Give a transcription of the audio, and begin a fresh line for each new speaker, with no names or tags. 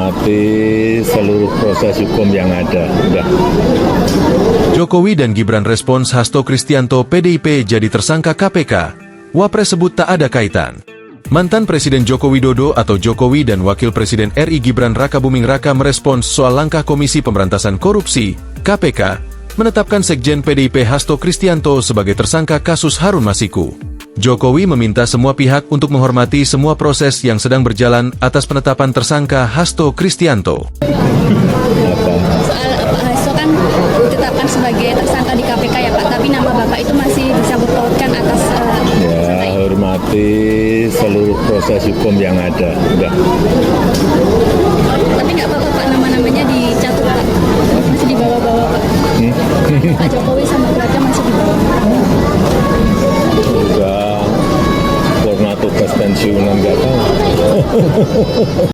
hormati seluruh proses hukum yang ada. Udah.
Jokowi dan Gibran respons Hasto Kristianto PDIP jadi tersangka KPK. Wapres sebut tak ada kaitan. Mantan Presiden Joko Widodo atau Jokowi dan Wakil Presiden RI Gibran Rakabuming Raka merespons soal langkah Komisi Pemberantasan Korupsi, KPK, menetapkan Sekjen PDIP Hasto Kristianto sebagai tersangka kasus Harun Masiku. Jokowi meminta semua pihak untuk menghormati semua proses yang sedang berjalan atas penetapan tersangka Hasto Kristianto.
Soal Pak Hasto kan ditetapkan sebagai tersangka di KPK ya Pak, tapi nama Bapak itu masih disangkut pautkan atas
Ya, hormati seluruh proses hukum yang ada. Udah.